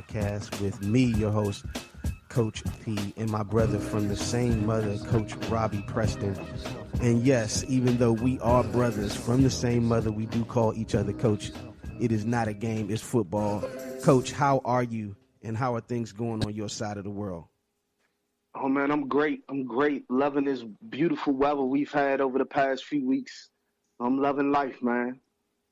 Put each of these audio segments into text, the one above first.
podcast with me, your host, Coach P, and my brother from the same mother, Coach Robbie Preston. And yes, even though we are brothers from the same mother, we do call each other Coach. It is not a game, it's football. Coach, how are you, and how are things going on your side of the world? Oh, man, I'm great. Loving this beautiful weather we've had over the past few weeks. I'm loving life, man.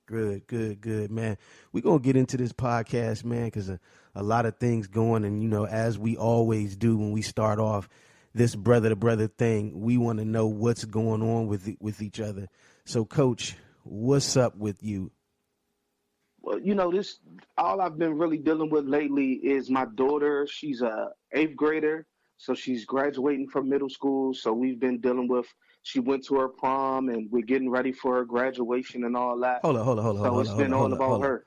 Good, man. We're going to get into this podcast, man, because a lot of things going, and, you know, as we always do when we start off this brother-to-brother thing, we want to know what's going on with each other. So, Coach, what's up with you? Well, you know, all I've been really dealing with lately is my daughter. She's a 8th grader, so she's graduating from middle school. So we've been dealing with, she went to her prom, and we're getting ready for her graduation and all that. Hold on. So it's been all about her.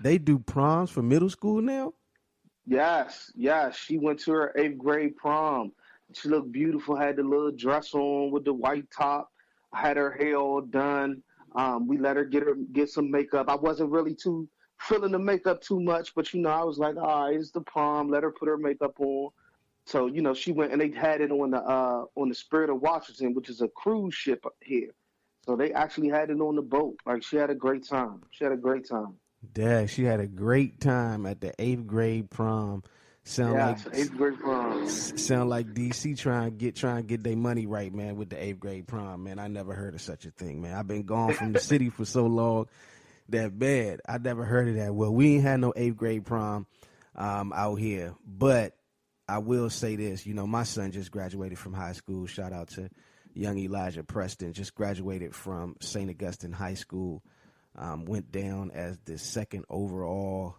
They do proms for middle school now? Yes. She went to her 8th grade prom. She looked beautiful, had the little dress on with the white top, had her hair all done. We let her get some makeup. I wasn't really feeling the makeup too much, but, you know, I was like, all right, it's the prom. Let her put her makeup on. So, you know, she went, and they had it on the Spirit of Washington, which is a cruise ship here. So they actually had it on the boat. Like, she had a great time. Dad, she had a great time at the 8th grade prom. Sound like 8th grade prom. Sound like DC trying to get their money right, man, with the 8th grade prom, man. I never heard of such a thing, man. I've been gone from the city for so long that bad. I never heard of that. Well, we ain't had no 8th grade prom out here, but I will say this. You know, my son just graduated from high school. Shout out to young Elijah Preston. Just graduated from St. Augustine High School. Went down as the 2nd overall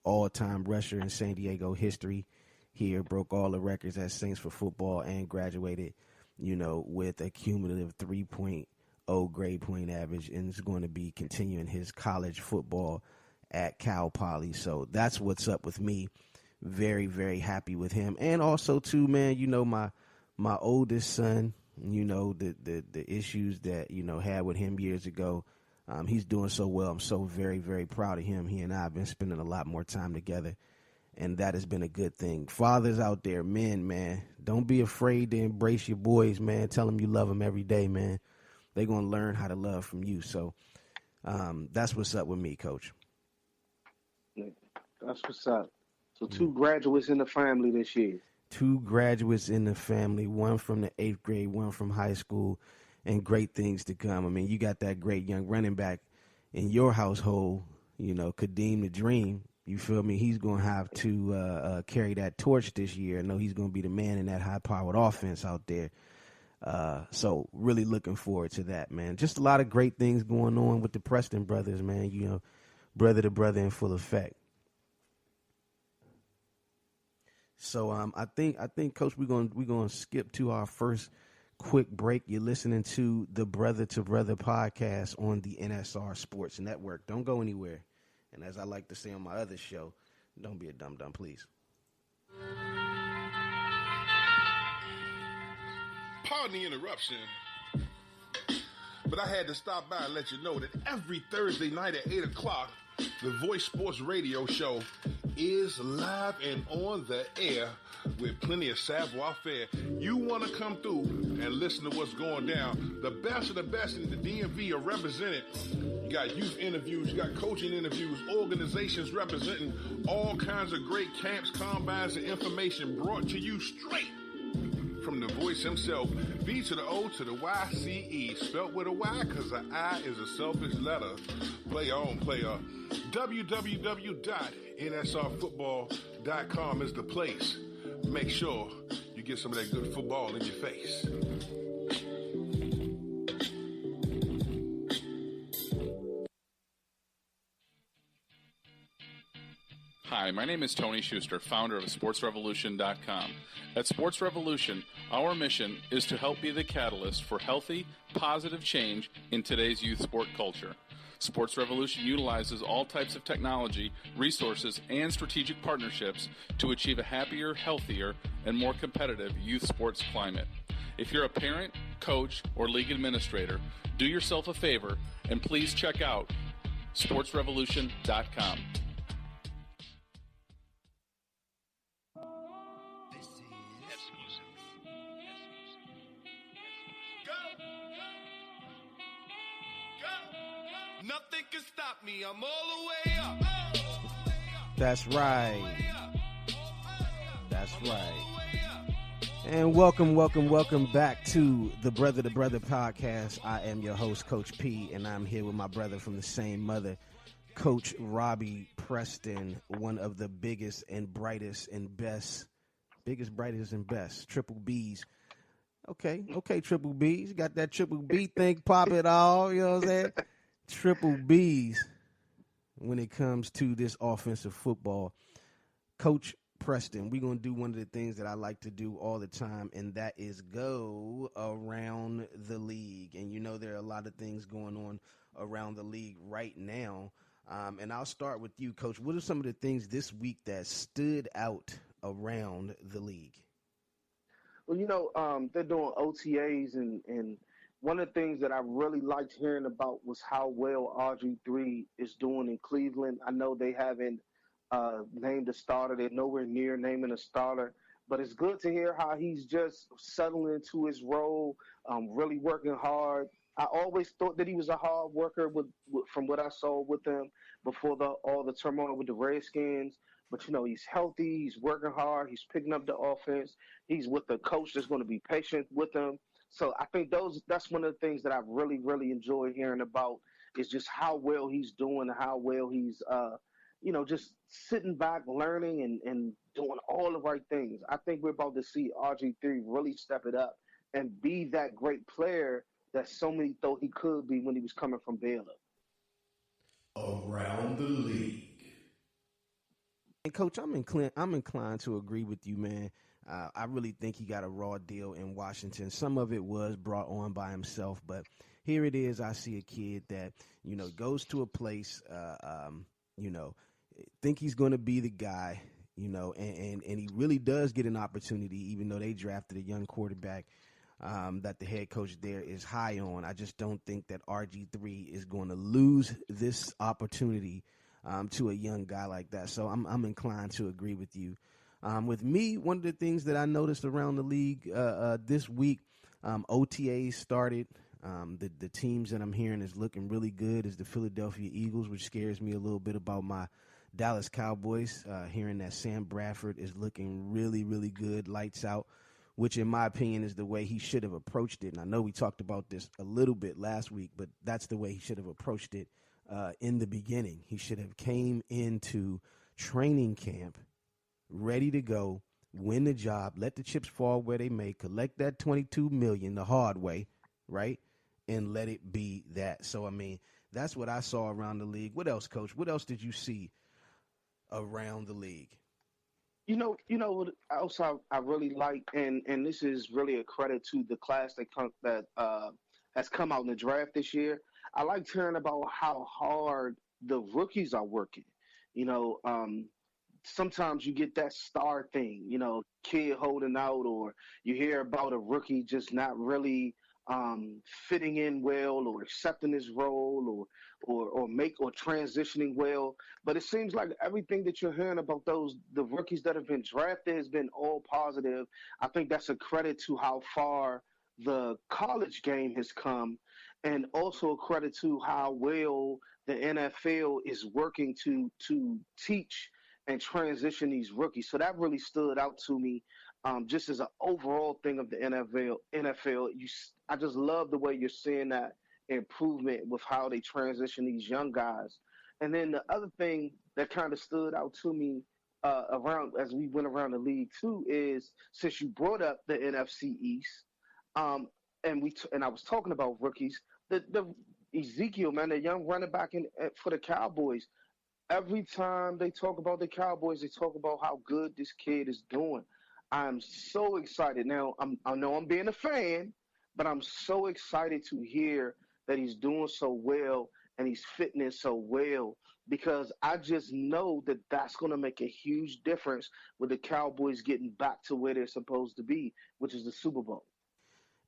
all-time rusher in San Diego history here, broke all the records at Saints for football, and graduated, you know, with a cumulative 3.0 grade point average, and is going to be continuing his college football at Cal Poly. So that's what's up with me. Very, very happy with him. And also, too, man, you know, my oldest son, you know, the issues that, you know, had with him years ago. He's doing so well. I'm so very, very proud of him. He and I have been spending a lot more time together, and that has been a good thing. Fathers out there, men, man, don't be afraid to embrace your boys, man. Tell them you love them every day, man. They're going to learn how to love from you. So that's what's up with me, Coach. That's what's up. So 2 graduates in the family this year. 2 graduates in the family, one from the 8th grade, one from high school. And great things to come. I mean, you got that great young running back in your household, you know, Kadeem the Dream. You feel me? He's going to have to carry that torch this year. I know he's going to be the man in that high-powered offense out there. So really looking forward to that, man. Just a lot of great things going on with the Preston brothers, man. You know, brother to brother in full effect. So I think, Coach, we're gonna skip to our first quick break. You're listening to the Brother to Brother podcast on the NSR Sports Network. Don't go anywhere. And as I like to say on my other show, don't be a dum-dum, please. Pardon the interruption, but I had to stop by and let you know that every Thursday night at 8 o'clock, the Voice Sports Radio show is live and on the air with plenty of savoir-faire. You want to come through and listen to what's going down. The best of the best in the DMV are represented. You got youth interviews, you got coaching interviews, organizations representing all kinds of great camps, combines, and information brought to you straight from the voice himself. B to the O to the Y-C-E, spelt with a Y because the I is a selfish letter. Play on, player. www.nsrfootball.com is the place. Make sure you get some of that good football in your face. Hi, my name is Tony Schuster, founder of SportsRevolution.com. At Sports Revolution, our mission is to help be the catalyst for healthy, positive change in today's youth sport culture. Sports Revolution utilizes all types of technology, resources, and strategic partnerships to achieve a happier, healthier, and more competitive youth sports climate. If you're a parent, coach, or league administrator, do yourself a favor and please check out SportsRevolution.com. Nothing can stop me. I'm all the way up. That's right. That's right. And welcome back to the Brother to Brother podcast. I am your host, Coach P, and I'm here with my brother from the same mother, Coach Robbie Preston, one of the biggest and brightest and best, triple B's. Okay, triple B's. Got that triple B thing, pop it all, you know what I'm saying? Triple B's when it comes to this offensive football. Coach Preston, we're going to do one of the things that I like to do all the time, and that is go around the league. And you know there are a lot of things going on around the league right now. And I'll start with you, Coach. What are some of the things this week that stood out around the league? Well, they're doing OTAs, and one of the things that I really liked hearing about was how well RG3 is doing in Cleveland. I know they haven't named a starter. They're nowhere near naming a starter. But it's good to hear how he's just settling into his role, really working hard. I always thought that he was a hard worker from what I saw with him before all the turmoil with the Redskins. But, he's healthy, he's working hard, he's picking up the offense. He's with a coach that's going to be patient with him. So I think that's one of the things that I really, really enjoy hearing about is just how well he's doing, how well he's just sitting back, learning and doing all the right things. I think we're about to see RG3 really step it up and be that great player that so many thought he could be when he was coming from Baylor. Around the league. And Coach, I'm inclined to agree with you, man. I really think he got a raw deal in Washington. Some of it was brought on by himself, but here it is. I see a kid that, goes to a place, think he's going to be the guy, and he really does get an opportunity, even though they drafted a young quarterback that the head coach there is high on. I just don't think that RG3 is going to lose this opportunity to a young guy like that. So I'm inclined to agree with you. With me, one of the things that I noticed around the league this week, OTAs started. The teams that I'm hearing is looking really good is the Philadelphia Eagles, which scares me a little bit about my Dallas Cowboys. Hearing that Sam Bradford is looking really, really good, lights out, which in my opinion is the way he should have approached it. And I know we talked about this a little bit last week, but that's the way he should have approached it in the beginning. He should have came into training camp ready to go, win the job, let the chips fall where they may, collect that $22 million the hard way, right? And let it be that. So, I mean, that's what I saw around the league. What else, Coach? What else did you see around the league? What else I really like, and this is really a credit to the class that has come out in the draft this year. I liked hearing about how hard the rookies are working. Sometimes you get that star thing, kid holding out, or you hear about a rookie just not really fitting in well or accepting his role or transitioning well. But it seems like everything that you're hearing about the rookies that have been drafted has been all positive. I think that's a credit to how far the college game has come, and also a credit to how well the NFL is working to teach and transition these rookies. So that really stood out to me, just as an overall thing of the NFL. I just love the way you're seeing that improvement with how they transition these young guys. And then the other thing that kind of stood out to me around as we went around the league too is, since you brought up the NFC East, and I was talking about rookies, the Ezekiel, man, the young running back for the Cowboys. Every time they talk about the Cowboys, they talk about how good this kid is doing. I'm so excited. Now, I know I'm being a fan, but I'm so excited to hear that he's doing so well and he's fitting in so well, because I just know that that's going to make a huge difference with the Cowboys getting back to where they're supposed to be, which is the Super Bowl.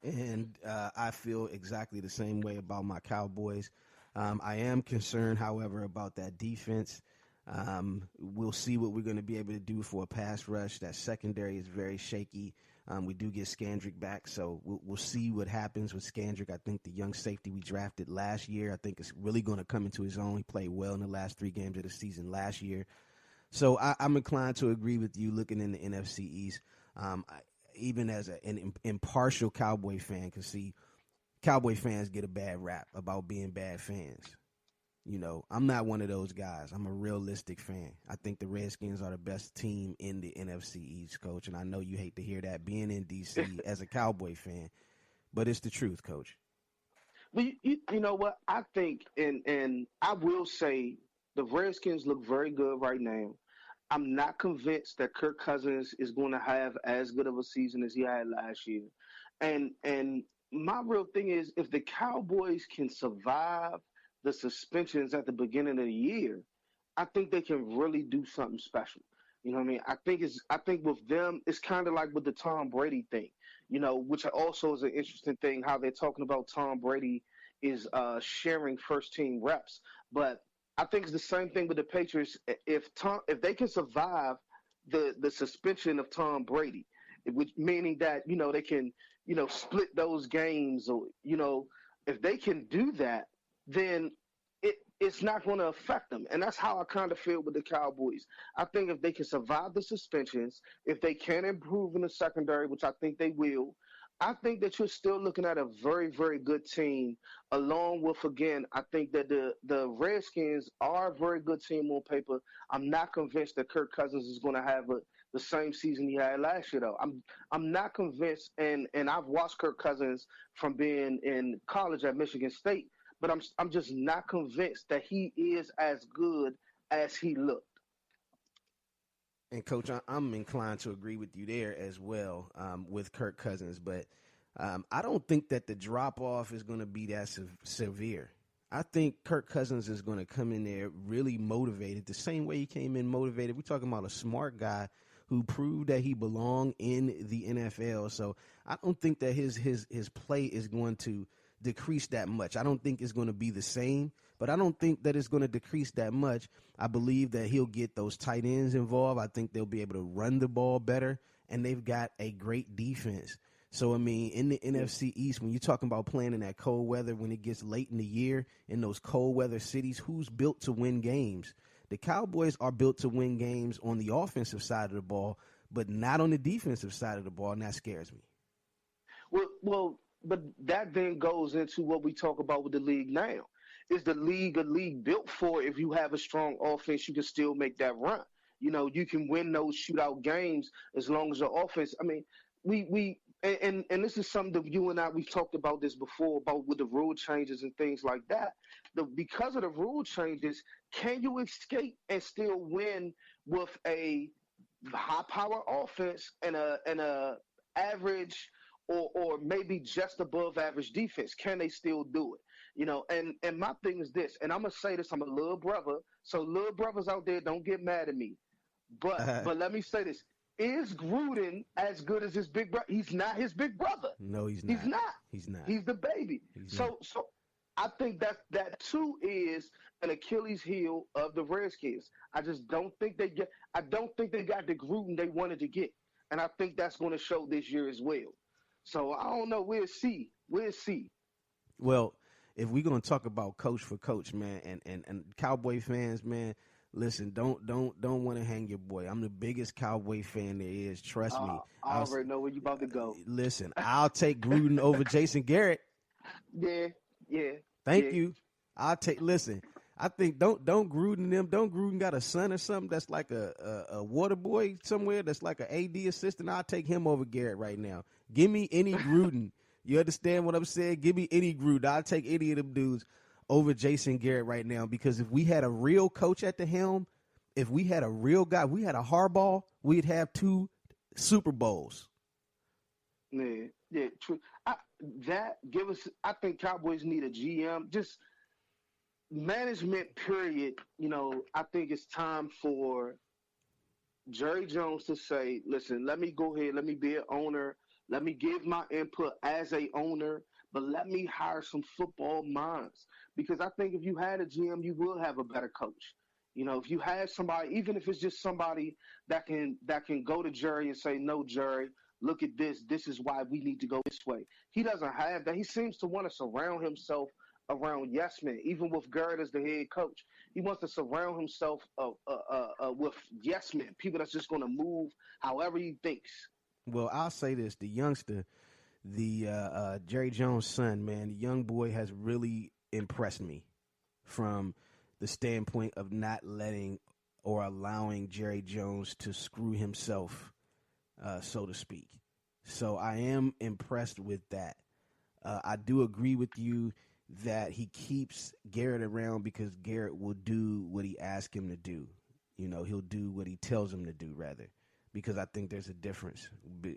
And I feel exactly the same way about my Cowboys. I am concerned, however, about that defense. We'll see what we're going to be able to do for a pass rush. That secondary is very shaky. We do get Scandrick back, so we'll see what happens with Scandrick. I think the young safety we drafted last year, I think is really going to come into his own. He played well in the last 3 games of the season last year. So I'm inclined to agree with you looking in the NFC East. Even as an impartial Cowboy fan, can see Cowboy fans get a bad rap about being bad fans. You know, I'm not one of those guys. I'm a realistic fan. I think the Redskins are the best team in the NFC East, Coach. And I know you hate to hear that being in D.C. as a Cowboy fan, but it's the truth, Coach. Well, you know what? I think, and I will say the Redskins look very good right now. I'm not convinced that Kirk Cousins is going to have as good of a season as he had last year. And my real thing is if the Cowboys can survive the suspensions at the beginning of the year, I think they can really do something special. You know what I mean? I think with them, it's kind of like with the Tom Brady thing, you know, which also is an interesting thing how they're talking about Tom Brady is sharing first team reps. But I think it's the same thing with the Patriots. If they can survive the suspension of Tom Brady, which meaning that, you know, they can, you know, split those games, or, you know, if they can do that, then it's not going to affect them. And that's how I kind of feel with the Cowboys. I think if they can survive the suspensions, if they can improve in the secondary, which I think they will, I think that you're still looking at a very, very good team. Along with, again, I think that the Redskins are a very good team on paper. I'm not convinced that Kirk Cousins is going to have the same season he had last year, though. I'm not convinced, and I've watched Kirk Cousins from being in college at Michigan State, but I'm just not convinced that he is as good as he looked. And, Coach, I'm inclined to agree with you there as well with Kirk Cousins. But I don't think that the drop-off is going to be that severe. I think Kirk Cousins is going to come in there really motivated, the same way he came in motivated. We're talking about a smart guy who proved that he belonged in the NFL. So I don't think that his play is going to decrease that much. I don't think it's going to be the same, but I don't think that it's going to decrease that much. I believe that he'll get those tight ends involved. I think they'll be able to run the ball better, and they've got a great defense. So, I mean, in the NFC East, when you're talking about playing in that cold weather, when it gets late in the year in those cold weather cities, who's built to win games? The Cowboys are built to win games on the offensive side of the ball, but not on the defensive side of the ball, and that scares me. Well, but that then goes into what we talk about with the league now. Is the league a league built for if you have a strong offense, you can still make that run? You know, you can win those shootout games as long as your offense. I mean, and this is something that you and I, we've talked about this before about with the rule changes and things like that. Because of the rule changes, can you escape and still win with a high power offense and a average or maybe just above average defense? Can they still do it? You know, and my thing is this, and I'm gonna say this, I'm a little brother, so little brothers out there, don't get mad at me. But let me say this. Is Gruden as good as his big brother? He's not his big brother. No, he's not. He's not. He's not. He's the baby. So I think that too is an Achilles heel of the Redskins. I don't think they got the Gruden they wanted to get. And I think that's going to show this year as well. So I don't know. We'll see. Well, if we're going to talk about coach for coach, man, and Cowboy fans, man, listen, don't want to hang your boy. I'm the biggest Cowboy fan there is. Trust me. I already know where you about to go. Listen, I'll take Gruden over Jason Garrett. Yeah. Thank you. Listen, I think don't Gruden got a son or something that's like a water boy somewhere that's like an AD assistant? I'll take him over Garrett right now. Give me any Gruden. You understand what I'm saying? Give me any Gruden. I'll take any of them dudes over Jason Garrett right now, because if we had a real coach at the helm, if we had a real guy, we had a Harbaugh, we'd have 2 Super Bowls. Yeah, true. I think Cowboys need a GM, just management, period. You know, I think it's time for Jerry Jones to say, listen, let me go ahead, let me be an owner, let me give my input as a owner, but let me hire some football minds. Because I think if you had a GM, you will have a better coach. You know, if you have somebody, even if it's just somebody that can go to Jerry and say, no, Jerry, look at this. This is why we need to go this way. He doesn't have that. He seems to want to surround himself around yes men. Even with Garrett as the head coach, he wants to surround himself with yes men, people that's just going to move however he thinks. Well, I'll say this: the youngster, the Jerry Jones' son, man, the young boy has really impressed me from the standpoint of not letting or allowing Jerry Jones to screw himself, so to speak. So I am impressed with that. I do agree with you that he keeps Garrett around because Garrett will do what he asks him to do. You know, he'll do what he tells him to do, rather, because I think there's a difference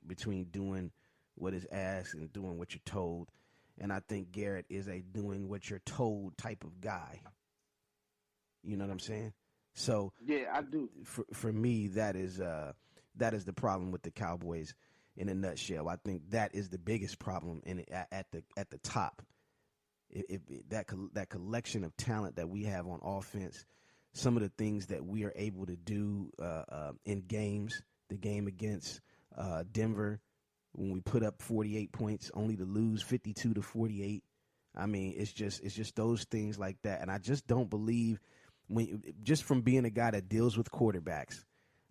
between doing what is asked and doing what you're told. And I think Garrett is a doing what you're told type of guy. You know what I'm saying? So yeah, I do. For me, that is the problem with the Cowboys in a nutshell. I think that is the biggest problem at the top. That collection of talent that we have on offense, some of the things that we are able to do in games, the game against Denver, when we put up 48 points only to lose 52-48. I mean, it's just those things like that. And I just don't believe, just from being a guy that deals with quarterbacks,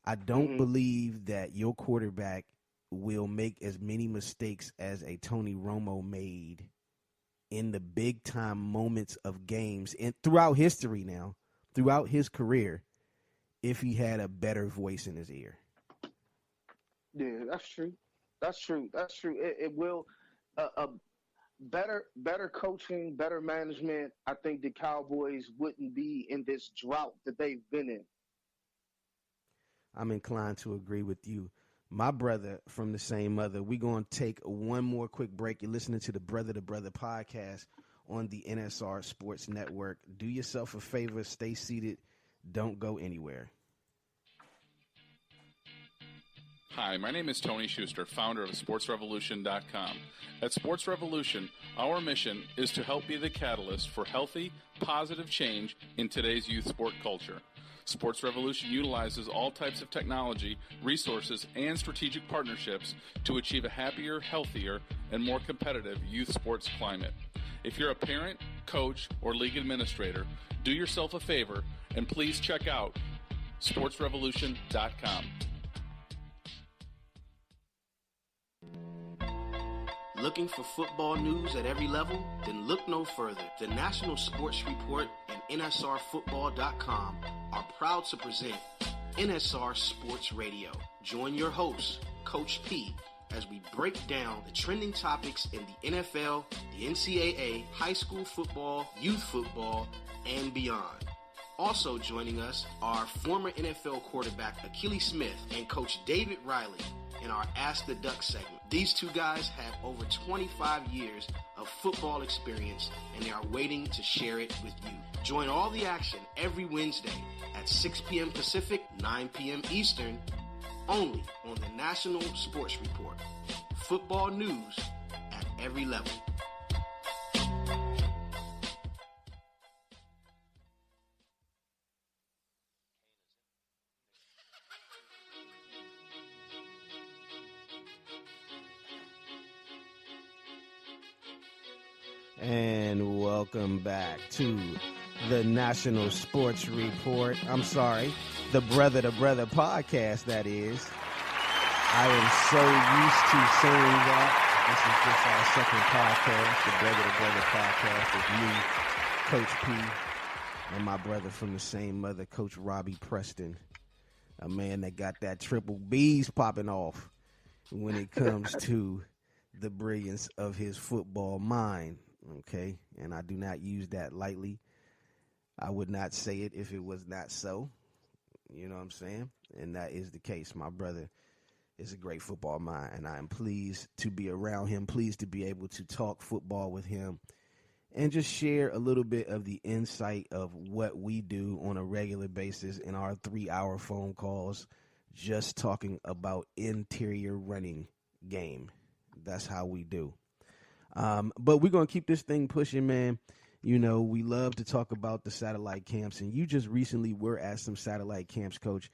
I don't believe that your quarterback will make as many mistakes as a Tony Romo made in the big time moments of games and throughout history now, throughout his career, if he had a better voice in his ear. Yeah, that's true. That's true. It will better coaching, better management. I think the Cowboys wouldn't be in this drought that they've been in. I'm inclined to agree with you. My brother from the same mother, we're going to take one more quick break. You're listening to the Brother to Brother podcast on the NSR Sports Network. Do yourself a favor. Stay seated. Don't go anywhere. Hi, my name is Tony Schuster, founder of SportsRevolution.com. At Sports Revolution, our mission is to help be the catalyst for healthy, positive change in today's youth sport culture. Sports Revolution utilizes all types of technology, resources, and strategic partnerships to achieve a happier, healthier, and more competitive youth sports climate. If you're a parent, coach, or league administrator, do yourself a favor and please check out SportsRevolution.com. Looking for football news at every level? Then look no further. The National Sports Report and NSRFootball.com are proud to present NSR Sports Radio. Join your host, Coach P, as we break down the trending topics in the NFL, the NCAA, high school football, youth football, and beyond. Also joining us are former NFL quarterback Akili Smith and Coach David Riley in our Ask the Duck segment. These two guys have over 25 years of football experience, and they are waiting to share it with you. Join all the action every Wednesday at 6 p.m. Pacific, 9 p.m. Eastern, only on the National Sports Report. Football news at every level. And welcome back to the National Sports Report. I'm sorry, the Brother to Brother podcast, that is. I am so used to saying that. This is just our second podcast, the Brother to Brother podcast with me, Coach P, and my brother from the same mother, Coach Robbie Preston, a man that got that triple B's popping off when it comes to the brilliance of his football mind. Okay, and I do not use that lightly. I would not say it if it was not so. You know what I'm saying? And that is the case. My brother is a great football mind, and I am pleased to be around him, pleased to be able to talk football with him and just share a little bit of the insight of what we do on a regular basis in our 3-hour phone calls, just talking about interior running game. That's how we do. But we're going to keep this thing pushing, man. You know, we love to talk about the satellite camps, and you just recently were at some satellite camps, Coach.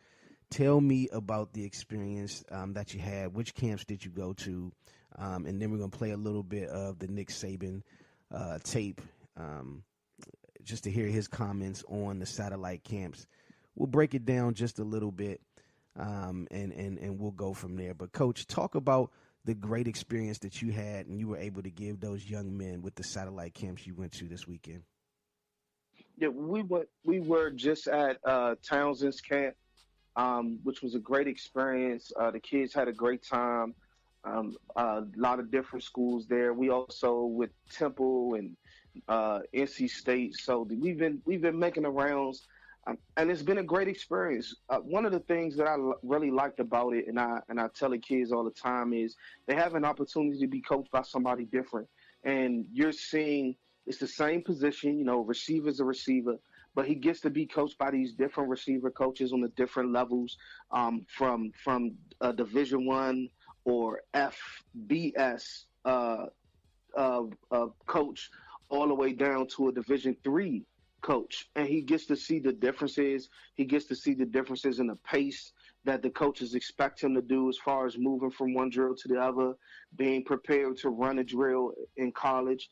Tell me about the experience that you had. Which camps did you go to? And then we're going to play a little bit of the Nick Saban tape just to hear his comments on the satellite camps. We'll break it down just a little bit, and we'll go from there. But, Coach, talk about the great experience that you had and you were able to give those young men with the satellite camps you went to this weekend. Yeah, we were just at Townsend's camp, which was a great experience. The kids had a great time. A lot of different schools there. We also with Temple and NC State. So we've been making the rounds, and it's been a great experience. One of the things that I really liked about it, and I tell the kids all the time, is they have an opportunity to be coached by somebody different. And you're seeing it's the same position, you know, receiver's a receiver, but he gets to be coached by these different receiver coaches on the different levels, from Division I or FBS coach all the way down to a Division III coach. And he gets to see the differences. He gets to see the differences in the pace that the coaches expect him to do as far as moving from one drill to the other, being prepared to run a drill in college.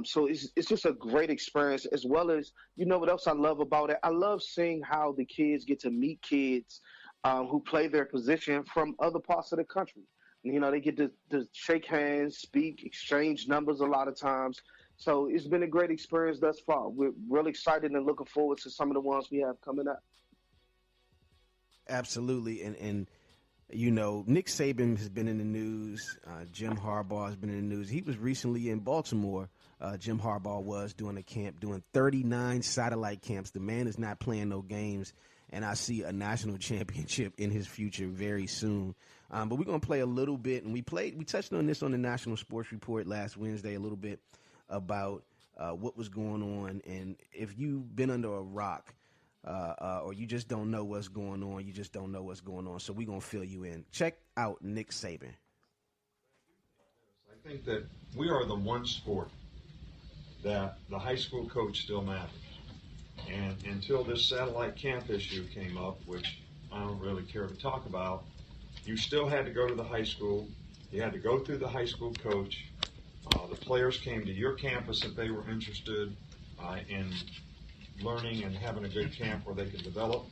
So it's just a great experience, as well as, you know what else I love about it? I love seeing how the kids get to meet kids who play their position from other parts of the country. You know, they get to shake hands, speak, exchange numbers a lot of times. So it's been a great experience thus far. We're really excited and looking forward to some of the ones we have coming up. Absolutely. And you know, Nick Saban has been in the news. Jim Harbaugh has been in the news. He was recently in Baltimore. Jim Harbaugh was doing a camp, doing 39 satellite camps. The man is not playing no games, and I see a national championship in his future very soon. But we're going to play a little bit, and we touched on this on the National Sports Report last Wednesday a little bit about what was going on. And if you've been under a rock or you just don't know what's going on, you just don't know what's going on. So we're going to fill you in. Check out Nick Saban. I think that we are the one sport that the high school coach still matters. And until this satellite camp issue came up, which I don't really care to talk about, you still had to go to the high school. You had to go through the high school coach. The players came to your campus if they were interested in learning and having a good camp where they could develop,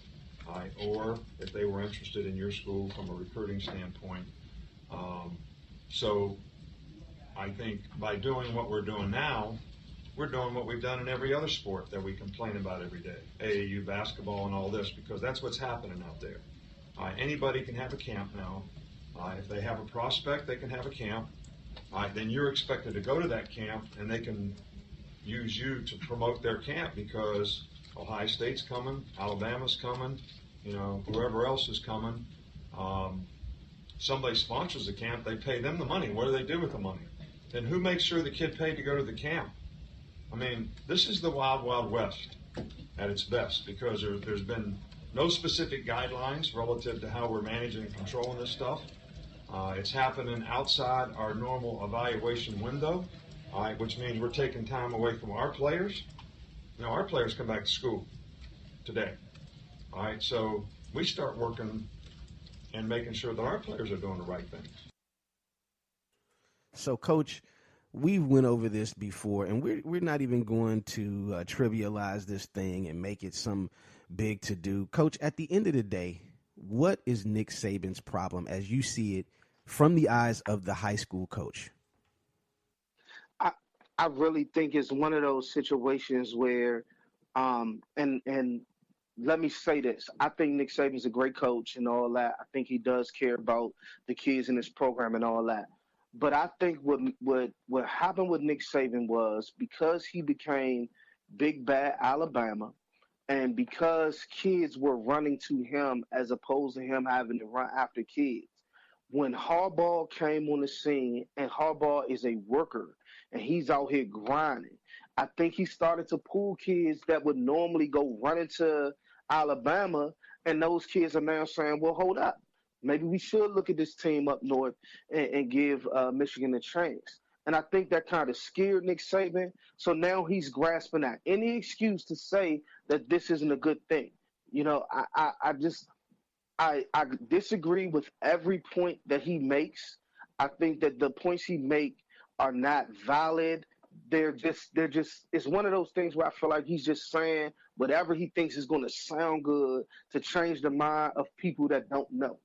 or if they were interested in your school from a recruiting standpoint. So I think by doing what we're doing now, we're doing what we've done in every other sport that we complain about every day, AAU basketball and all this, because that's what's happening out there. Anybody can have a camp now. If they have a prospect, they can have a camp. Then you're expected to go to that camp, and they can use you to promote their camp because Ohio State's coming, Alabama's coming, you know, whoever else is coming. Somebody sponsors the camp, they pay them the money. What do they do with the money? Then who makes sure the kid paid to go to the camp? I mean, this is the wild, wild west at its best, because there's been no specific guidelines relative to how we're managing and controlling this stuff. It's happening outside our normal evaluation window, which means we're taking time away from our players. You know, our players come back to school today. All right, so we start working and making sure that our players are doing the right things. So, Coach, we've went over this before, and we're not even going to trivialize this thing and make it some big to do. Coach, at the end of the day, what is Nick Saban's problem as you see it from the eyes of the high school coach? I really think it's one of those situations where, and let me say this, I think Nick Saban's a great coach and all that. I think he does care about the kids in his program and all that. But I think what happened with Nick Saban was, because he became Big Bad Alabama, and because kids were running to him as opposed to him having to run after kids. When Harbaugh came on the scene, and Harbaugh is a worker, and he's out here grinding, I think he started to pull kids that would normally go run into Alabama, and those kids are now saying, well, hold up. Maybe we should look at this team up north and give Michigan a chance. And I think that kind of scared Nick Saban. So now he's grasping at any excuse to say that this isn't a good thing. You know, I disagree with every point that he makes. I think that the points he make are not valid. They're just it's one of those things where I feel like he's just saying whatever he thinks is going to sound good to change the mind of people that don't know.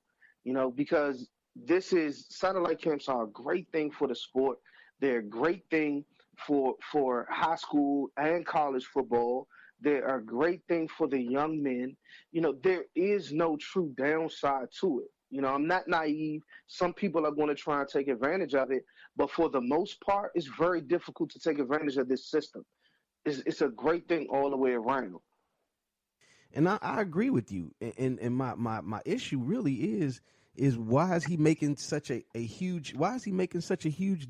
You know, because this is satellite camps are a great thing for the sport. They're a great thing for high school and college football. They're a great thing for the young men. You know, there is no true downside to it. You know, I'm not naive. Some people are going to try and take advantage of it, but for the most part, it's very difficult to take advantage of this system. It's a great thing all the way around. And I agree with you. And my issue really is why is he making such a huge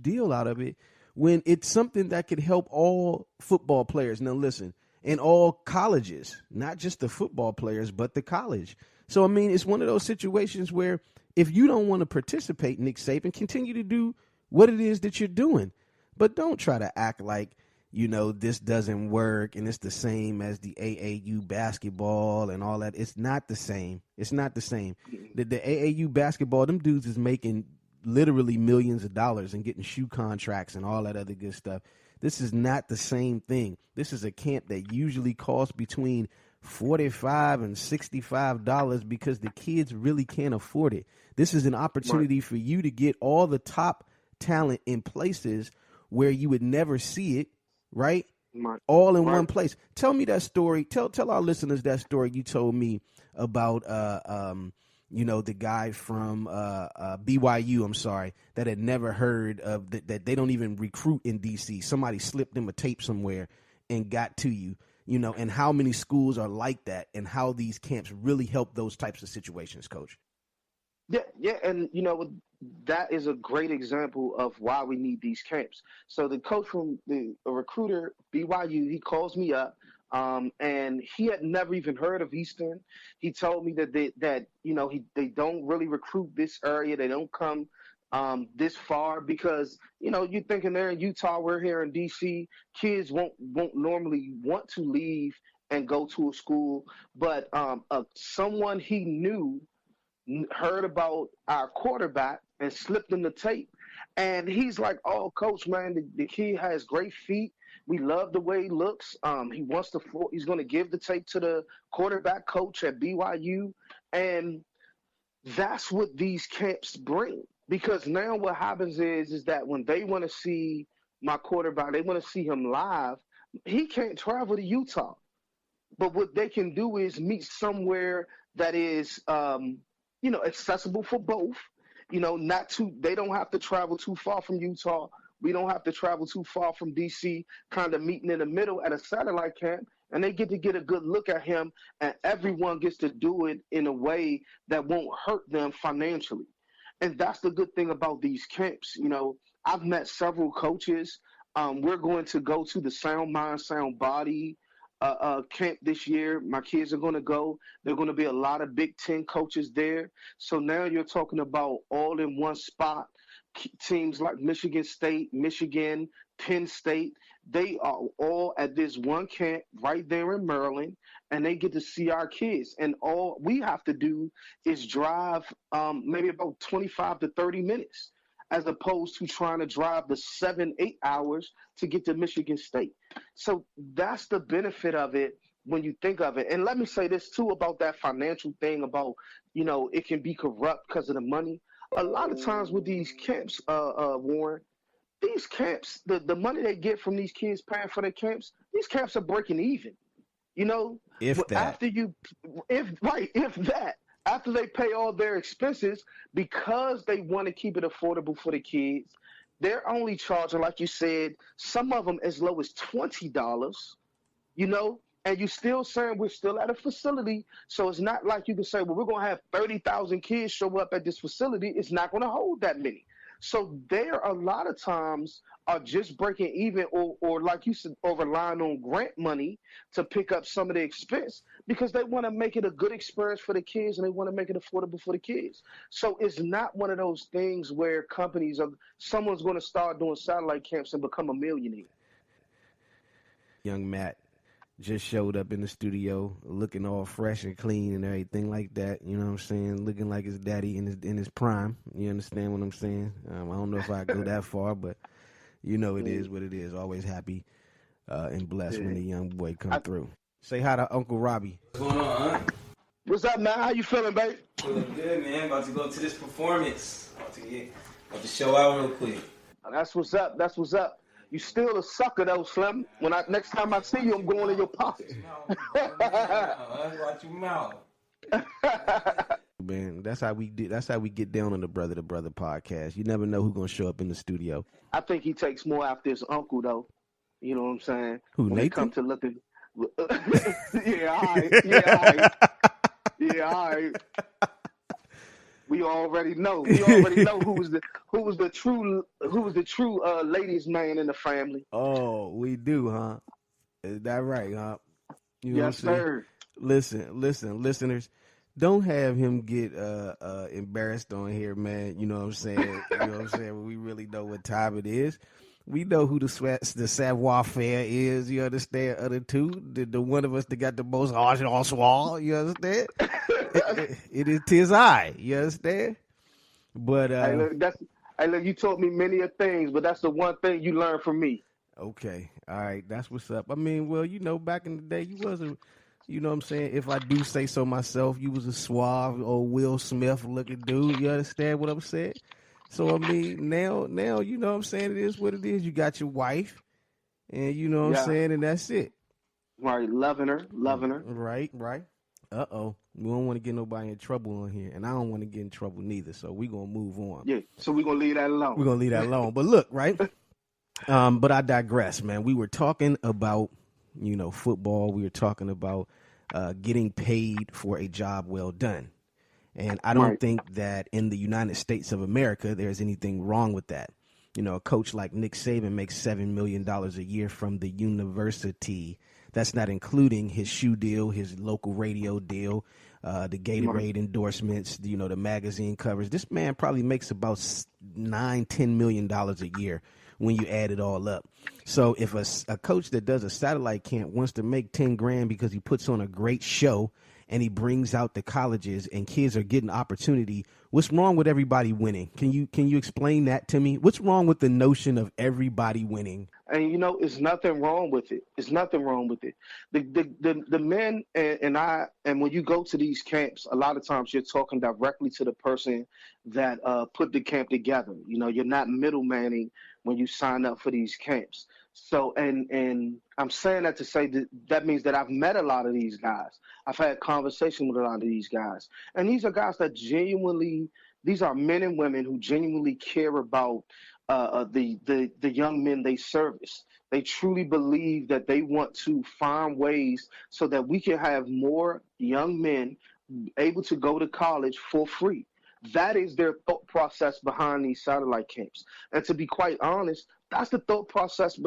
deal out of it when it's something that could help all football players. Now listen, in all colleges, not just the football players, but the college. So I mean, it's one of those situations where if you don't want to participate, Nick Saban, continue to do what it is that you're doing, but don't try to act like, you know, this doesn't work and it's the same as the AAU basketball and all that. It's not the same. It's not the same. The AAU basketball, them dudes is making literally millions of dollars and getting shoe contracts and all that other good stuff. This is not the same thing. This is a camp that usually costs between $45 and $65 because the kids really can't afford it. This is an opportunity for you to get all the top talent in places where you would never see it, right? All in one place. Tell me that story. Tell our listeners that story you told me about you know, the guy from BYU, I'm sorry, that had never heard of that they don't even recruit in DC. Somebody slipped them a tape somewhere and got to you, you know, and how many schools are like that and how these camps really help those types of situations, Coach. Yeah, and you know that is a great example of why we need these camps. So the coach from the recruiter BYU, he calls me up, and he had never even heard of Easton. He told me that they don't really recruit this area. They don't come this far because you're thinking they're in Utah, we're here in DC. Kids won't normally want to leave and go to a school, but someone he knew heard about our quarterback and slipped him the tape. And he's like, "Oh, coach, man, the kid has great feet. We love the way he looks. He's going to give the tape to the quarterback coach at BYU." And that's what these camps bring. Because now what happens is that when they want to see my quarterback, they want to see him live, he can't travel to Utah. But what they can do is meet somewhere that is accessible for both. They don't have to travel too far from Utah. We don't have to travel too far from DC, kind of meeting in the middle at a satellite camp, and they get to get a good look at him, and everyone gets to do it in a way that won't hurt them financially. And that's the good thing about these camps. I've met several coaches. We're going to go to the Sound Mind, Sound Body camp this year. My kids are going to go. There are going to be a lot of Big Ten coaches there. So now you're talking about all in one spot. Teams like Michigan State, Michigan, Penn State, they are all at this one camp right there in Maryland, and they get to see our kids. And all we have to do is drive maybe about 25 to 30 minutes, as opposed to trying to drive the 7-8 hours to get to Michigan State. So that's the benefit of it when you think of it. And let me say this too about that financial thing about, it can be corrupt because of the money. A lot of times with these camps, Warren, these camps, the money they get from these kids paying for their camps, these camps are breaking even. If that. If that. After they pay all their expenses, because they want to keep it affordable for the kids, they're only charging, like you said, some of them as low as $20, and you're still saying we're still at a facility. So it's not like you can say, well, we're going to have 30,000 kids show up at this facility. It's not going to hold that many. So there a lot of times are just breaking even, or like you said, or relying on grant money to pick up some of the expense because they want to make it a good experience for the kids and they want to make it affordable for the kids. So it's not one of those things where someone's going to start doing satellite camps and become a millionaire. Young Matt just showed up in the studio looking all fresh and clean and everything like that. You know what I'm saying? Looking like his daddy in his prime. You understand what I'm saying? I don't know if I go that far, but you know it is what it is. Always happy and blessed when the young boy come through. Say hi to Uncle Robbie. What's going on, huh? What's up, man? How you feeling, babe? Feeling good, man. About to go to this performance. About to show out real quick. That's what's up. That's what's up. You still a sucker though, Slim. Next time I see you, I'm going in your pocket. Watch your mouth. Man, that's how we get down on the Brother to Brother podcast. You never know who's gonna show up in the studio. I think he takes more after his uncle though. You know what I'm saying? Who, when Nathan? It come to looking. Yeah, all right. Yeah, all right. We already know. who was the true ladies' man in the family. Oh, we do, huh? Is that right, huh? You know yes, sir. Listen, listeners, don't have him get embarrassed on here, man. You know what I'm saying? You know what I'm saying? We really know what time it is. We know who the savoir faire is. You understand? Other two, the one of us that got the most argent. You understand? It is tis I. You understand? But look, you taught me many of things, but that's the one thing you learned from me. Okay, all right, that's what's up. I mean, well, back in the day, you wasn't. You know what I'm saying? If I do say so myself, you was a suave old Will Smith looking dude. You understand what I'm saying? So, I mean, now, you know what I'm saying? It is what it is. You got your wife, and you know what I'm saying? And that's it. Right, loving her. Right. Uh-oh. We don't want to get nobody in trouble on here, and I don't want to get in trouble neither, so we're going to move on. Yeah, so we're going to leave that alone. But look, right? But I digress, man. We were talking about, football. We were talking about getting paid for a job well done. And I don't think that in the United States of America there's anything wrong with that. A coach like Nick Saban makes $7 million a year from the university. That's not including his shoe deal, his local radio deal, the Gatorade endorsements, the magazine covers. This man probably makes about $9-10 million a year when you add it all up. So if a coach that does a satellite camp wants to make $10,000 because he puts on a great show and he brings out the colleges and kids are getting opportunity, what's wrong with everybody winning? Can you explain that to me? What's wrong with the notion of everybody winning? And it's nothing wrong with it. It's nothing wrong with it. The men and when you go to these camps, a lot of times you're talking directly to the person that put the camp together. You're not middlemaning when you sign up for these camps. So and I'm saying that to say that means that I've met a lot of these guys. I've had conversation with a lot of these guys, and these are guys that these are men and women who genuinely care about the young men they service. They truly believe that they want to find ways so that we can have more young men able to go to college for free. That is their thought process behind these satellite camps. And to be quite honest, that's the thought process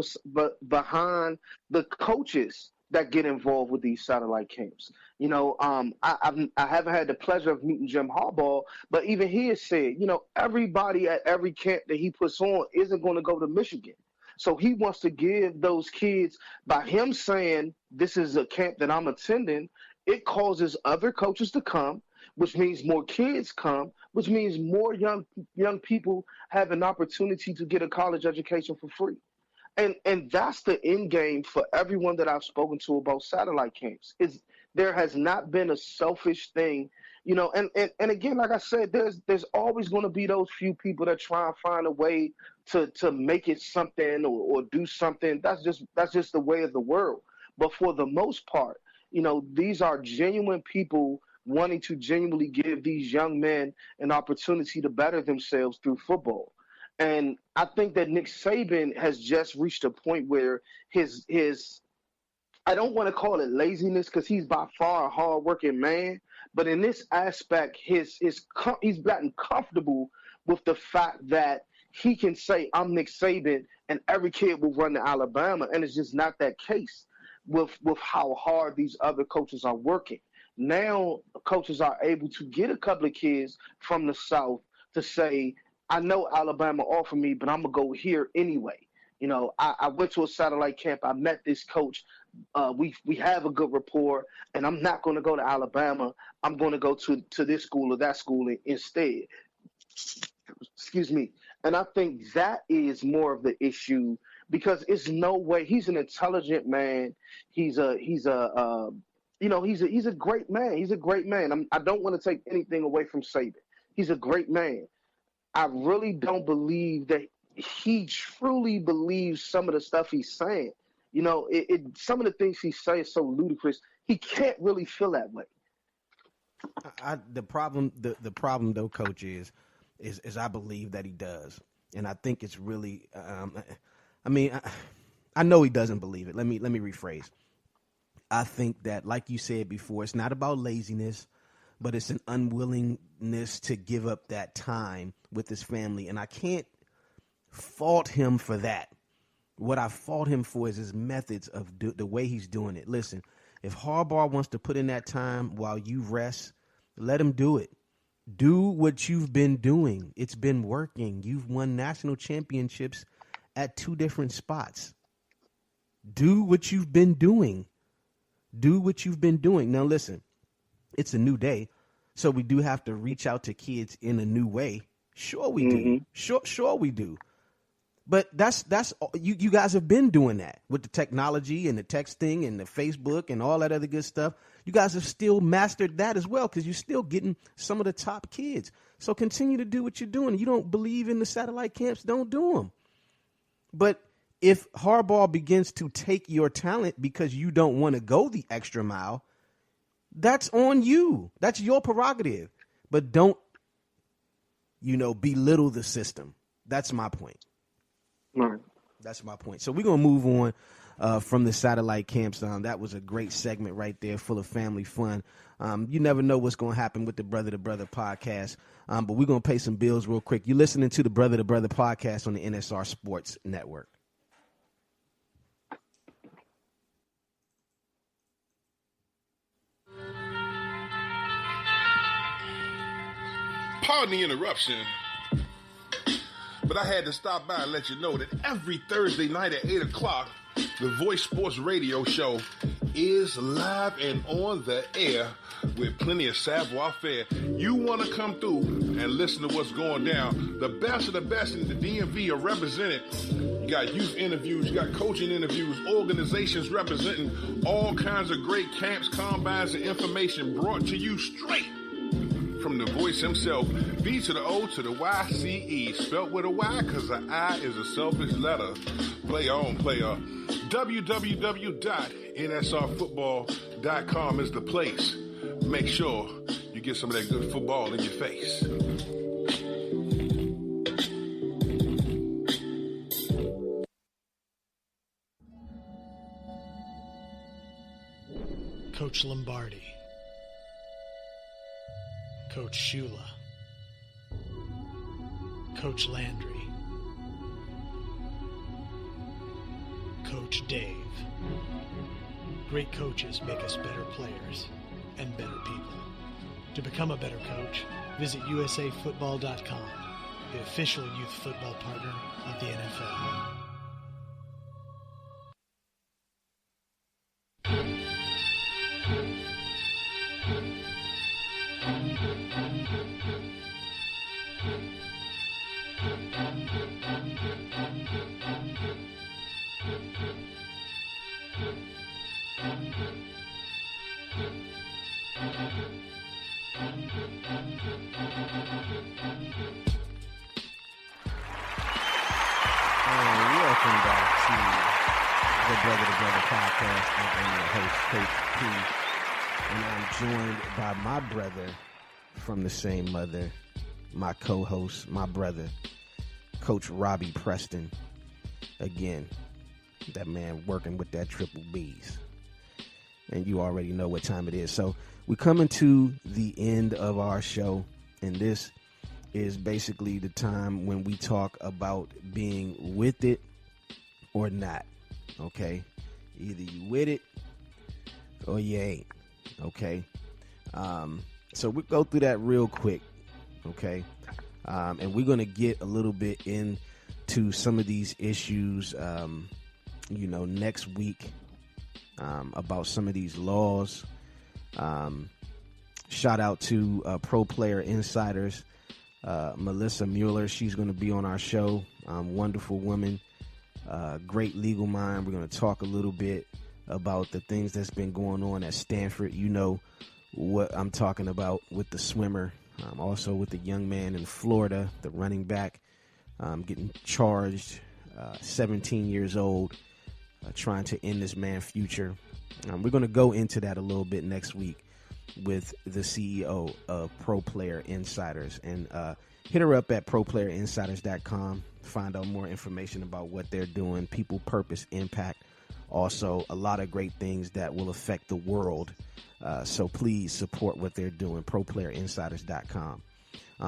behind the coaches that get involved with these satellite camps. I haven't had the pleasure of meeting Jim Harbaugh, but even he has said, everybody at every camp that he puts on isn't going to go to Michigan. So he wants to give those kids, by him saying, this is a camp that I'm attending, it causes other coaches to come, which means more kids come, which means more young people have an opportunity to get a college education for free. And that's the end game for everyone that I've spoken to about satellite camps. There has not been a selfish thing, and again, like I said, there's always going to be those few people that try and find a way to make it something or do something. That's just the way of the world. But for the most part, these are genuine people wanting to genuinely give these young men an opportunity to better themselves through football. And I think that Nick Saban has just reached a point where his I don't want to call it laziness because he's by far a hardworking man, but in this aspect, he's gotten comfortable with the fact that he can say, I'm Nick Saban, and every kid will run to Alabama. And it's just not that case with how hard these other coaches are working. Now, coaches are able to get a couple of kids from the South to say, I know Alabama offered me, but I'm going to go here anyway. You know, I went to a satellite camp. I met this coach. We have a good rapport, and I'm not going to go to Alabama. I'm going to go to this school or that school instead. Excuse me. And I think that is more of the issue, because it's no way. He's an intelligent man. He's a great man. He's a great man. I don't want to take anything away from Saban. He's a great man. I really don't believe that he truly believes some of the stuff he's saying. You know, some of the things he says is so ludicrous. He can't really feel that way. The problem though, Coach, is I believe that he does, and I think it's really. I know he doesn't believe it. Let me rephrase. I think that, like you said before, it's not about laziness, but it's an unwillingness to give up that time with his family, and I can't fault him for that. What I fault him for is his methods of the way he's doing it. Listen, if Harbaugh wants to put in that time while you rest, let him do it. Do what you've been doing. It's been working. You've won national championships at 2 different spots. Do what you've been doing. Do what you've been doing. Now, listen, it's a new day, so we do have to reach out to kids in a new way. Sure we do. Sure we do. But that's you guys have been doing that with the technology and the texting and the Facebook and all that other good stuff. You guys have still mastered that as well, because you're still getting some of the top kids. So continue to do what you're doing. You don't believe in the satellite camps, don't do them. But if Harbaugh begins to take your talent because you don't want to go the extra mile, that's on you. That's your prerogative. But don't, belittle the system. That's my point. Right. That's my point. So we're going to move on from the satellite camps. That was a great segment right there, full of family fun. You never know what's going to happen with the Brother to Brother podcast, but we're going to pay some bills real quick. You're listening to the Brother to Brother podcast on the NSR Sports Network. Pardon the interruption, but I had to stop by and let you know that every Thursday night at 8 o'clock, the Voice Sports Radio Show is live and on the air with plenty of savoir-faire. You want to come through and listen to what's going down. The best of the best in the DMV are represented. You got youth interviews, you got coaching interviews, organizations representing all kinds of great camps, combines, and information brought to you straight from the voice himself. V to the O to the Y-C-E, spelt with a Y because the I is a selfish letter. Play on, player. www.nsrfootball.com is the place. Make sure you get some of that good football in your face. Coach Lombardi, Coach Shula, Coach Landry, Coach Dave. Great coaches make us better players and better people. To become a better coach, visit usafootball.com, the official youth football partner of the NFL. Welcome back to the Brother to Brother podcast. I'm your host, Coach P, and I'm joined by my brother from the same mother, my co-host, my brother, Coach Robbie Preston. Again, that man working with that triple B's. And you already know what time it is. So we're coming to the end of our show, and this is basically the time when we talk about being with it or not. Okay, either you with it or you ain't. Okay, so we'll go through that real quick. Okay, and we're gonna get a little bit into some of these issues, next week, about some of these laws. Shout out to Pro Player Insiders, Melissa Mueller. She's going to be on our show. Wonderful woman, great legal mind. We're going to talk a little bit about the things that's been going on at Stanford. You know what I'm talking about with the swimmer. Also with the young man in Florida, the running back, getting charged, 17 years old, trying to end this man's future. We're going to go into that a little bit next week with the CEO of Pro Player Insiders. And hit her up at proplayerinsiders.com. Find out more information about what they're doing, people, purpose, impact. Also, a lot of great things that will affect the world. So please support what they're doing, proplayerinsiders.com.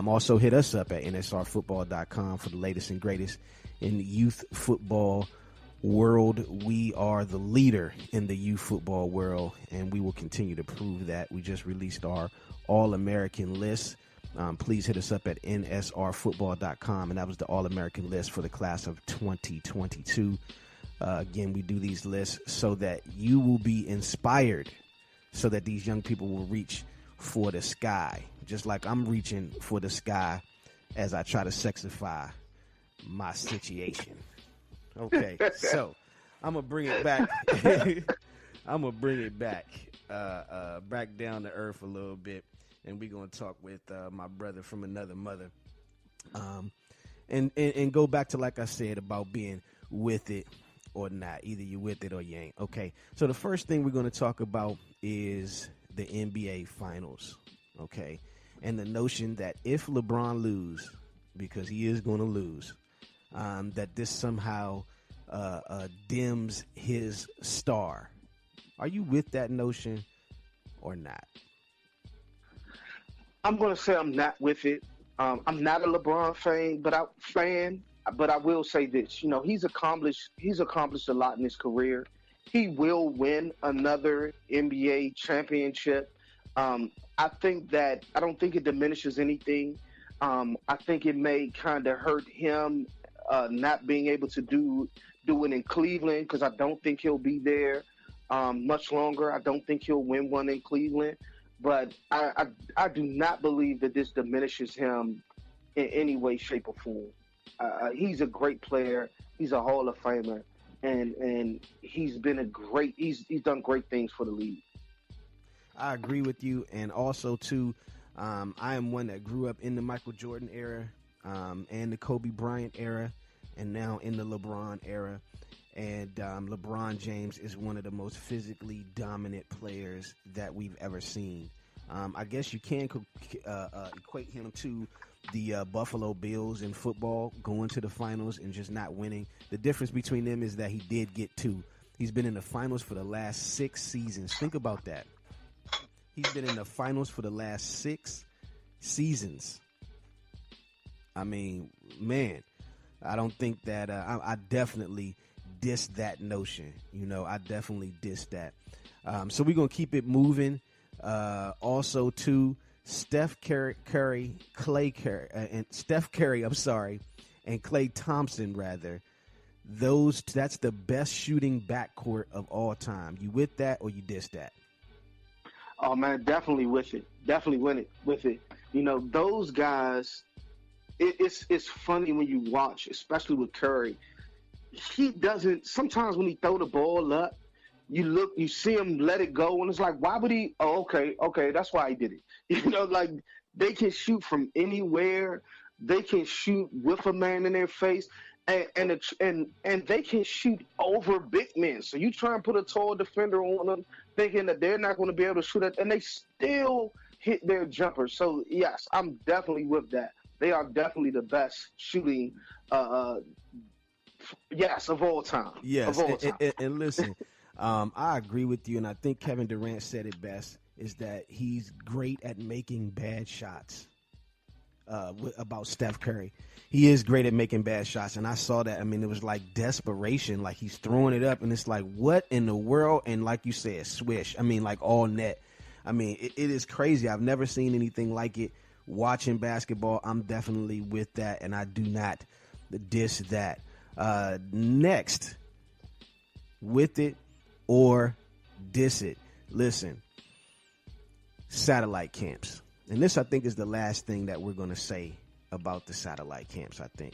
Also, hit us up at nsrfootball.com for the latest and greatest in youth football world. We are the leader in the youth football world, and we will continue to prove that. We just released our All-American list. Please hit us up at nsrfootball.com, and that was the All-American list for the class of 2022. Again, we do these lists so that you will be inspired, so that these young people will reach for the sky, just like I'm reaching for the sky as I try to sexify my situation. Okay, so I'm gonna bring it back. I'm gonna bring it back down to earth a little bit, and we're gonna talk with my brother from another mother, and go back to, like I said, about being with it or not. Either you with it or you ain't. Okay, so the first thing we're gonna talk about is the NBA Finals. Okay, and the notion that if LeBron lose, because he is gonna lose, that this somehow dims his star. Are you with that notion or not? I'm going to say I'm not with it. I'm not a LeBron fan, but I will say this. You know, he's accomplished a lot in his career. He will win another NBA championship. I don't think it diminishes anything. I think it may kind of hurt him not being able to do it in Cleveland, because I don't think he'll be there much longer. I don't think he'll win one in Cleveland. But I do not believe that this diminishes him in any way, shape, or form. He's a great player. He's a Hall of Famer, and he's done great things for the league. I agree with you, and also too, I am one that grew up in the Michael Jordan era, and the Kobe Bryant era, and now in the LeBron era. And LeBron James is one of the most physically dominant players that we've ever seen. I guess you can equate him to the Buffalo Bills in football, going to the finals and just not winning. The difference between them is that he did get two. He's been in the finals for the last 6 seasons. Think about that. He's been in the finals for the last 6 seasons. I mean, man, I don't think that I definitely diss that notion. You know, I definitely diss that. So we're going to keep it moving. Also, too, Steph Curry, and Klay Thompson, rather. That's the best shooting backcourt of all time. You with that or you diss that? Oh man, definitely with it. Definitely with it. You know, those guys. It's funny when you watch, especially with Curry. He doesn't. Sometimes when he throw the ball up, you see him let it go, and it's like, why would he? Oh, okay, that's why he did it. You know, like, they can shoot from anywhere. They can shoot with a man in their face, and they can shoot over big men. So you try and put a tall defender on them, thinking that they're not going to be able to shoot it, and they still hit their jumper. So yes, I'm definitely with that. They are definitely the best shooting, yes, of all time. Yes, of all time. And listen, I agree with you, and I think Kevin Durant said it best, is that he's great at making bad shots. about Steph Curry. He is great at making bad shots, and I saw that. I mean, it was like desperation. Like, he's throwing it up, and it's like, what in the world? And like you said, swish. I mean, like all net. I mean, it is crazy. I've never seen anything like it. Watching basketball, I'm definitely with that, and I do not diss that. Next, with it or diss it. Listen, satellite camps. And this, I think, is the last thing that we're going to say about the satellite camps, I think.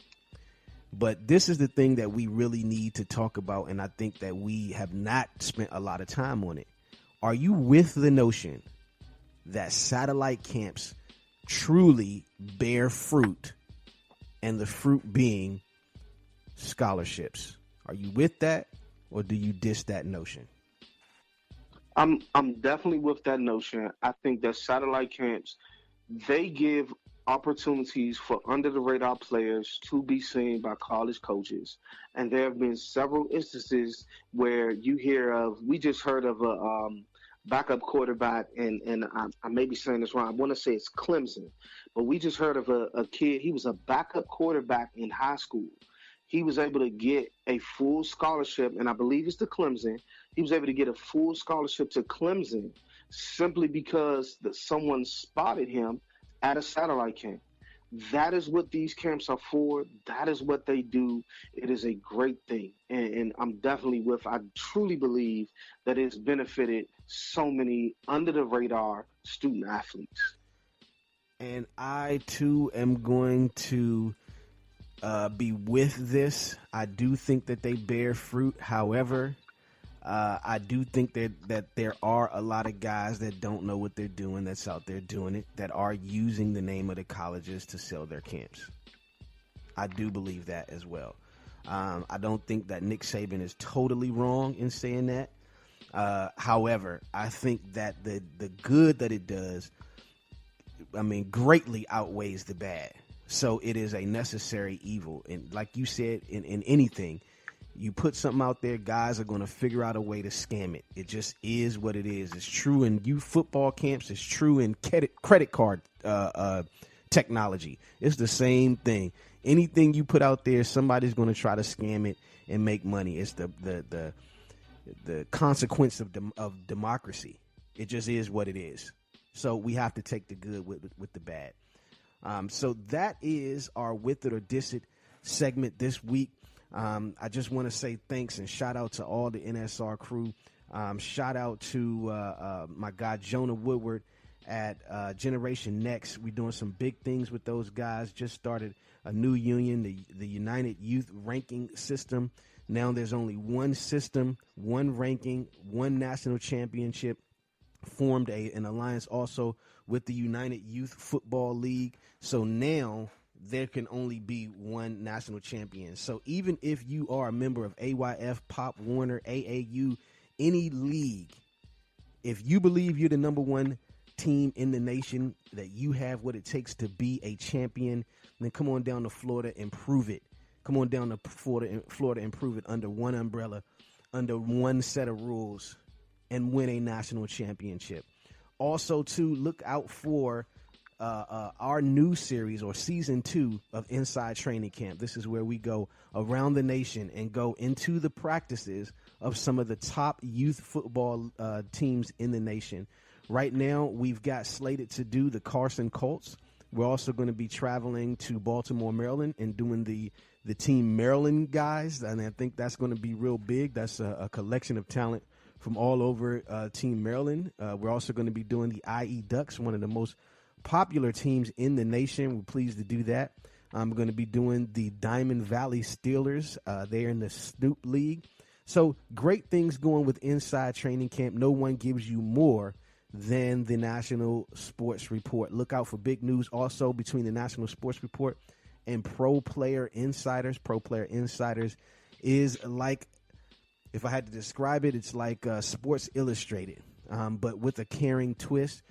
But this is the thing that we really need to talk about, and I think that we have not spent a lot of time on it. Are you with the notion that satellite camps truly bear fruit, and the fruit being scholarships? Are you with that, or do you diss that notion? I'm definitely with that notion. I think that satellite camps, they give opportunities for under the radar players to be seen by college coaches. And there have been several instances where you hear of, we just heard of a backup quarterback, and I may be saying this wrong. I want to say it's Clemson, but we just heard of a kid. He was a backup quarterback in high school. He was able to get a full scholarship, and I believe it's to Clemson. He was able to get a full scholarship to Clemson simply because someone spotted him at a satellite camp. That is what these camps are for. That is what they do. It is a great thing. And I'm definitely I truly believe that it's benefited so many under the radar student athletes. And I too am going to be with this. I do think that they bear fruit. However, I do think that there are a lot of guys that don't know what they're doing, that's out there doing it, that are using the name of the colleges to sell their camps. I do believe that as well. I don't think that Nick Saban is totally wrong in saying that. However, I think that the good that it does, I mean, greatly outweighs the bad. So it is a necessary evil. And like you said, in anything, you put something out there, guys are going to figure out a way to scam it. It just is what it is. It's true in youth football camps. It's true in credit card technology. It's the same thing. Anything you put out there, somebody's going to try to scam it and make money. It's the consequence of democracy. It just is what it is. So we have to take the good with the bad. So that is our With It or Diss It segment this week. I just want to say thanks and shout out to all the NSR crew. Shout out to my guy Jonah Woodward at Generation Next. We're doing some big things with those guys. Just started a new union, the United Youth Ranking System. Now there's only one system, one ranking, one national championship. Formed an alliance also with the United Youth Football League. So now there can only be one national champion. So even if you are a member of AYF, Pop Warner, AAU, any league, if you believe you're the number one team in the nation, that you have what it takes to be a champion, then come on down to Florida and prove it. Come on down to Florida and prove it under one umbrella, under one set of rules, and win a national championship. Also, too, look out for our new series, or season 2 of Inside Training Camp. This is where we go around the nation and go into the practices of some of the top youth football teams in the nation. Right now, we've got slated to do the Carson Colts. We're also going to be traveling to Baltimore, Maryland, and doing the Team Maryland guys, and I think that's going to be real big. That's a collection of talent from all over Team Maryland. We're also going to be doing the IE Ducks, one of the most popular teams in the nation. We're pleased to do that. I'm going to be doing the Diamond Valley Steelers. They're in the Snoop League. So great things going with Inside Training Camp. No one gives you more than the National Sports Report. Look out for big news also between the National Sports Report and Pro Player Insiders. Pro Player Insiders is like, if I had to describe it, it's like Sports Illustrated, but with a caring twist.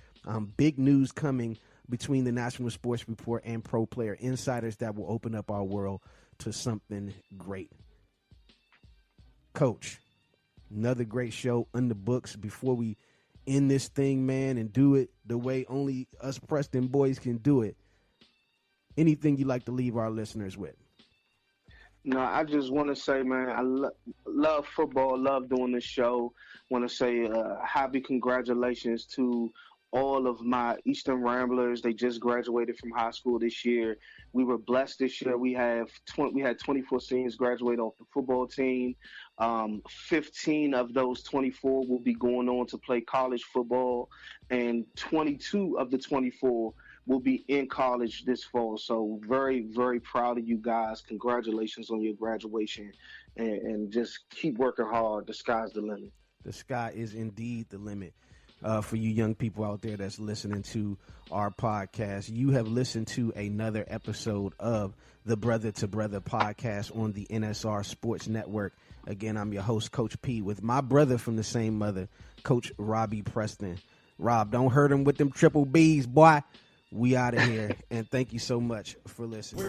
Big news coming between the National Sports Report and Pro Player Insiders that will open up our world to something great. Coach, another great show on the books. Before we end this thing, man, and do it the way only us Preston boys can do it, anything you'd like to leave our listeners with? No, I just want to say, man, I love football, love doing this show. Want to say happy congratulations to all of my Eastern Ramblers. They just graduated from high school this year. We were blessed this year. We had 24 seniors graduate off the football team. 15 of those 24 will be going on to play college football, and 22 of the 24 will be in college this fall. So very, very proud of you guys. Congratulations on your graduation, and just keep working hard. The sky's the limit. The sky is indeed the limit. For you young people out there that's listening to our podcast, you have listened to another episode of the Brother to Brother podcast on the NSR Sports Network. Again, I'm your host, Coach P, with my brother from the same mother, Coach Robbie Preston. Rob, don't hurt him with them triple B's, boy. We out of here, and thank you so much for listening.